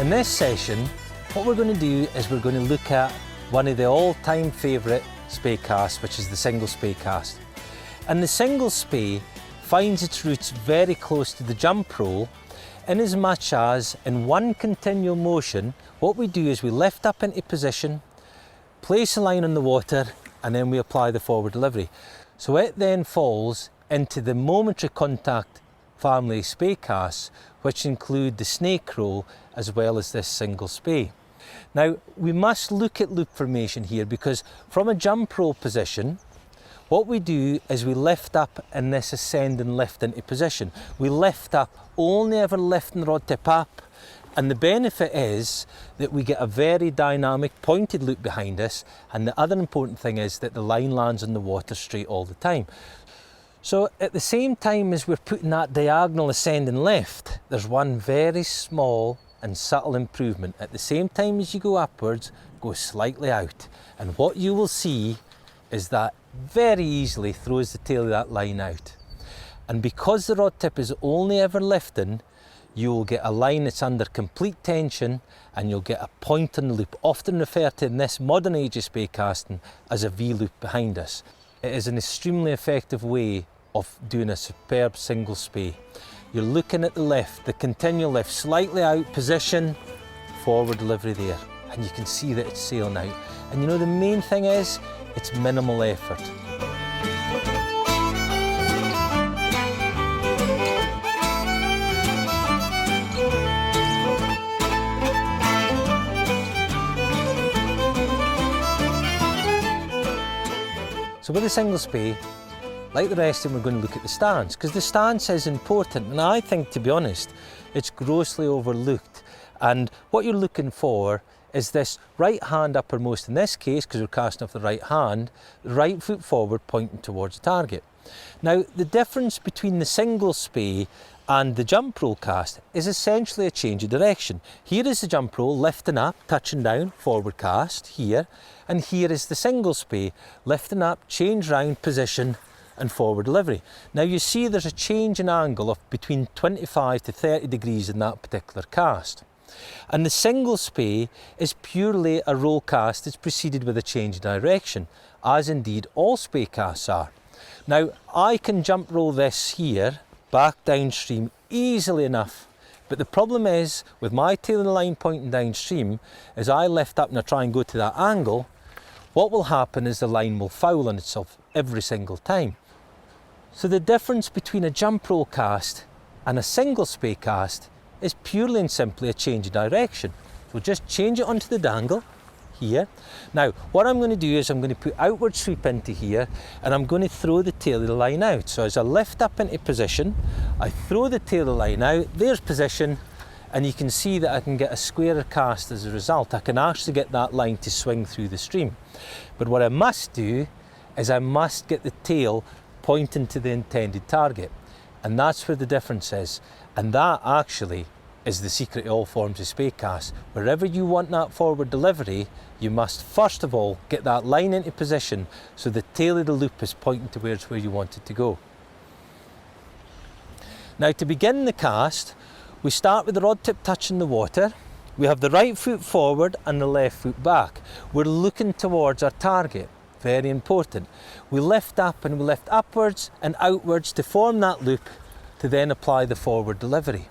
In this session, what we're going to do is we're going to look at one of the all-time favourite spey casts, which is the single spey cast. And the single spey finds its roots very close to the jump roll, in as much as in one continual motion, what we do is we lift up into position, place a line on the water, and then we apply the forward delivery. So it then falls into the momentary contact family spey casts, which include the snake roll as well as this single spey. Now we must look at loop formation here, because from a jump roll position, what we do is we lift up in this ascending lift into position. We lift up, only ever lifting the rod tip up, and the benefit is that we get a very dynamic pointed loop behind us, and the other important thing is that the line lands on the water straight all the time. So at the same time as we're putting that diagonal ascending lift, there's one very small and subtle improvement. At the same time as you go upwards, go slightly out. And what you will see is that very easily throws the tail of that line out. And because the rod tip is only ever lifting, you will get a line that's under complete tension, and you'll get a point on the loop, often referred to in this modern age of spey casting as a V-loop behind us. It is an extremely effective way of doing a superb single spey. You're looking at the lift, the continual lift, slightly out, position, forward delivery there. And you can see that it's sailing out. And you know the main thing is, it's minimal effort. So with the single spey, like the rest of them, we're going to look at the stance, because the stance is important, and I think, to be honest, it's grossly overlooked. And what you're looking for is this right hand uppermost in this case, because we're casting off the right hand, right foot forward pointing towards the target. Now the difference between the single spey and the jump roll cast is essentially a change of direction. Here is the jump roll, lifting up, touching down, forward cast here, and here is the single spey, lifting up, change round, position, and forward delivery. Now you see there's a change in angle of between 25 to 30 degrees in that particular cast. And the single spey is purely a roll cast that's preceded with a change in direction, as indeed all spey casts are. Now I can jump roll this here, back downstream easily enough, but the problem is, with my tail in the line pointing downstream, as I lift up and I try and go to that angle, what will happen is the line will foul on itself every single time. So the difference between a jump roll cast and a single spey cast is purely and simply a change of direction. So just change it onto the dangle here. Now what I'm going to do is I'm going to put outward sweep into here, and I'm going to throw the tail of the line out. So as I lift up into position, I throw the tail of the line out, there's position, and you can see that I can get a squarer cast as a result. I can actually get that line to swing through the stream. But what I must do is I must get the tail pointing to the intended target, and that's where the difference is. And that actually is the secret of all forms of spey cast. Wherever you want that forward delivery, you must first of all get that line into position so the tail of the loop is pointing towards where you want it to go. Now to begin the cast, we start with the rod tip touching the water. We have the right foot forward and the left foot back. We're looking towards our target. Very important. We lift up and we lift upwards and outwards to form that loop, to then apply the forward delivery.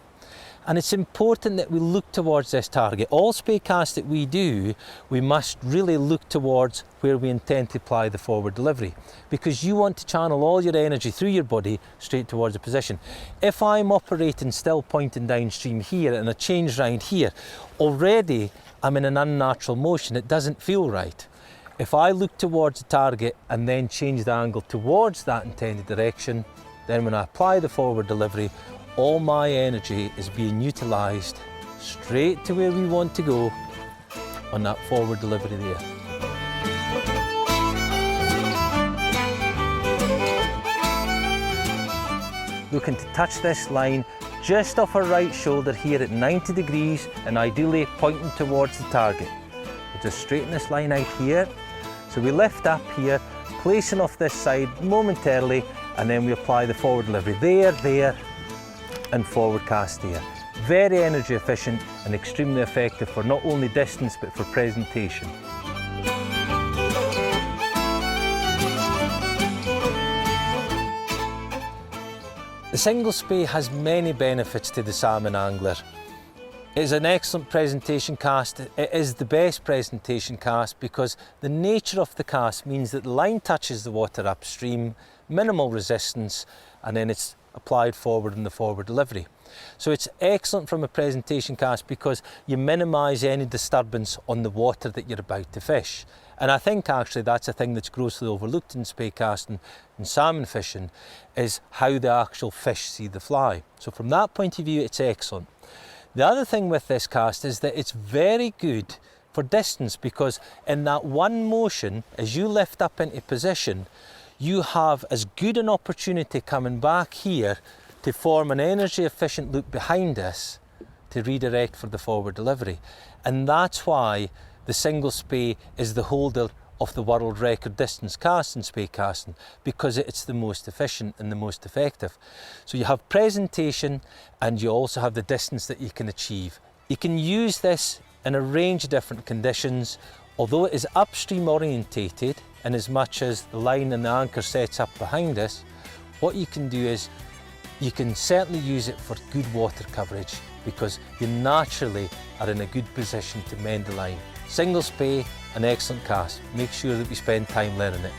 And it's important that we look towards this target. All spey casts that we do, we must really look towards where we intend to apply the forward delivery, because you want to channel all your energy through your body straight towards the position. If I'm operating still pointing downstream here and I change round here, already I'm in an unnatural motion. It doesn't feel right. If I look towards the target and then change the angle towards that intended direction, then when I apply the forward delivery, all my energy is being utilised straight to where we want to go on that forward delivery there. Looking to touch this line just off our right shoulder here at 90 degrees, and ideally pointing towards the target. We'll just straighten this line out here. So we lift up here, placing off this side momentarily, and then we apply the forward delivery there, and forward cast there. very energy efficient and extremely effective for not only distance but for presentation. The single spey has many benefits to the salmon angler. It is an excellent presentation cast. It is the best presentation cast because the nature of the cast means that the line touches the water upstream, minimal resistance, and then it's applied forward in the forward delivery. So it's excellent from a presentation cast because you minimise any disturbance on the water that you're about to fish. And I think actually that's a thing that's grossly overlooked in spey casting and salmon fishing, is how the actual fish see the fly. So from that point of view, it's excellent. The other thing with this cast is that it's very good for distance because in that one motion, as you lift up into position, you have as good an opportunity coming back here to form an energy efficient loop behind us to redirect for the forward delivery. And that's why the single spey is the holder of the world record distance cast in spey casting, because it's the most efficient and the most effective. So you have presentation and you also have the distance that you can achieve. You can use this in a range of different conditions, although it is upstream orientated in as much as the line and the anchor sets up behind us. What you can do is you can certainly use it for good water coverage because you naturally are in a good position to mend the line. Single spey, an excellent cast. Make sure that we spend time learning it.